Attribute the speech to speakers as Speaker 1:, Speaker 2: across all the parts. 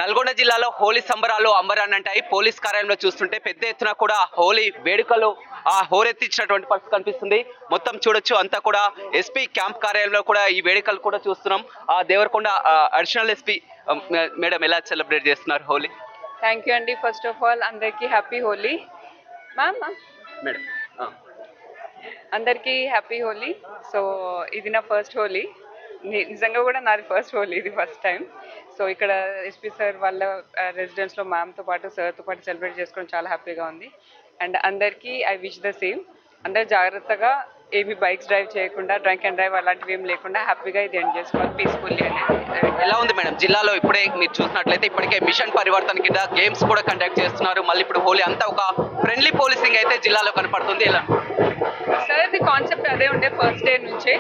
Speaker 1: నల్గొండ జిల్లాలో హోలీ సంబరాలు అంబరాన్నంటాయి. పోలీస్ కార్యాలయంలో చూస్తుంటే పెద్ద ఎత్తున కూడా హోలీ వేడుకలు హోరెత్తించినటువంటి పరిస్థితి కనిపిస్తుంది. మొత్తం చూడొచ్చు అంతా కూడా ఎస్పీ క్యాంప్ కార్యాలయంలో కూడా ఈ వేడుకలు కూడా చూస్తున్నాం. దేవరకొండ అడిషనల్ ఎస్పీ మేడం ఎలా సెలబ్రేట్ చేస్తున్నారు హోలీ?
Speaker 2: థ్యాంక్ యూ అండి. ఫస్ట్ ఆఫ్ ఆల్ అందరికీ హ్యాపీ హోలీ. మ్యామ్
Speaker 1: మేడం
Speaker 2: అందరికీ హ్యాపీ హోలీ. సో ఇది నా ఫస్ట్ హోలీ, నిజంగా కూడా నాది ఫస్ట్ హోలీ, ఇది ఫస్ట్ టైం. సో ఇక్కడ ఎస్పీ సార్ వాళ్ళ రెసిడెన్స్లో మ్యామ్తో పాటు సార్తో పాటు సెలబ్రేట్ చేసుకోవడం చాలా హ్యాపీగా ఉంది. అండ్ అందరికీ ఐ విష్ ద సేమ్. అందరు జాగ్రత్తగా ఏమి బైక్స్ డ్రైవ్ చేయకుండా, డ్రంక్ అండ్ డ్రైవ్ అలాంటివి ఏమి లేకుండా హ్యాపీగా ఇది ఎండ్ చేసుకోవాలి పీస్ఫుల్లీ అనేది.
Speaker 1: ఎలా ఉంది మేడం జిల్లాలో? ఇప్పుడే మీరు చూసినట్లయితే ఇప్పటికే మిషన్ పరివర్తన కింద గేమ్స్ కూడా కండక్ట్ చేస్తున్నారు. మళ్ళీ ఇప్పుడు హోలీ అంతా ఒక ఫ్రెండ్లీ పోలీసింగ్ అయితే జిల్లాలో కనపడుతుంది. ఎలా
Speaker 2: సార్ ది కాన్సెప్ట్ అదే ఉండే ఫస్ట్ డే నుంచే.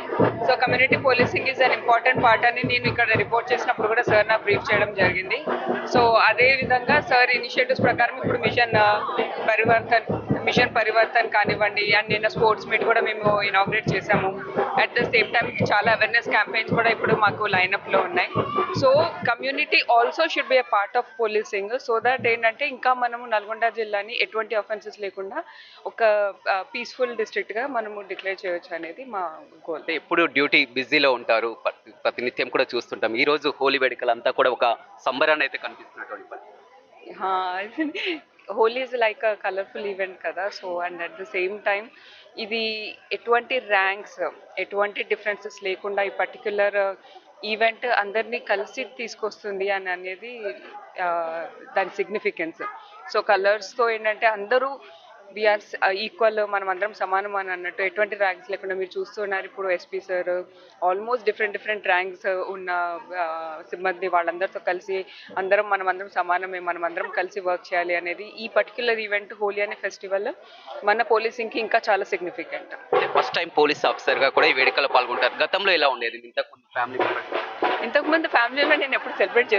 Speaker 2: So community policing is an important part అని నేను ఇక్కడ రిపోర్ట్ చేసినప్పుడు కూడా సార్ నాకు బ్రీఫ్ చేయడం జరిగింది. సో అదే విధంగా సార్ ఇనిషియేటివ్స్ ప్రకారం ఇప్పుడు మిషన్ పరివర్తన్ కానివ్వండి, అండ్ నిన్న స్పోర్ట్స్ మీట్ కూడా మేము ఇనాగ్రేట్ చేసాము. అట్ ద సేమ్ టైం చాలా అవేర్నెస్ క్యాంపెయిన్స్ కూడా ఇప్పుడు మాకు లైనప్లో ఉన్నాయి. So community also should be a part of policing, so that ఏంటంటే ఇంకా మనము నల్గొండ జిల్లాని ఎటువంటి అఫెన్సెస్ లేకుండా ఒక పీస్ఫుల్ డిస్ట్రిక్ట్గా మనము డిక్లేర్ చేయొచ్చు అనేది మా గోల్.
Speaker 1: ఎప్పుడు డ్యూటీ బిజీలో ఉంటారు, ప్రతినిత్యం కూడా చూస్తుంటాం. ఈ రోజు హోలీ వేడుకలు అంతా కూడా ఒక సంబరాన్ని అయితే కనిపిస్తున్నటువంటి
Speaker 2: Holi is like a colourful event కదా. So and at the same time ఇది ఎటువంటి ర్యాంక్స్, ఎటువంటి డిఫరెన్సెస్ లేకుండా ఈ పర్టిక్యులర్ ఈవెంట్ అందరినీ కలిసి తీసుకొస్తుంది అని అనేది దాని సిగ్నిఫికెన్స్. సో కలర్స్తో ఏంటంటే అందరూ వీఆర్ ఈక్వల్, మనం అందరం సమానం అని అన్నట్టు ఎటువంటి ర్యాంక్స్ లేకుండా మీరు చూస్తున్నారు. ఇప్పుడు SP sir almost different ranks ఉన్న సిబ్బంది వాళ్ళందరితో కలిసి మనమందరం సమానమే, మనమందరం కలిసి వర్క్ చేయాలి అనేది ఈ పర్టిక్యులర్ ఈవెంట్ హోలీ అనే ఫెస్టివల్ మన పోలీసింగ్కి ఇంకా చాలా సిగ్నిఫికెంట్.
Speaker 1: ఫస్ట్ టైం పోలీస్ ఆఫీసర్గా కూడా ఈ వేడుకలో పాల్గొంటారు. గతంలో ఎలా ఉండేది? ఇంతకుముందు ఫ్యామిలీలో
Speaker 2: నేను ఎప్పుడు సెలబ్రేట్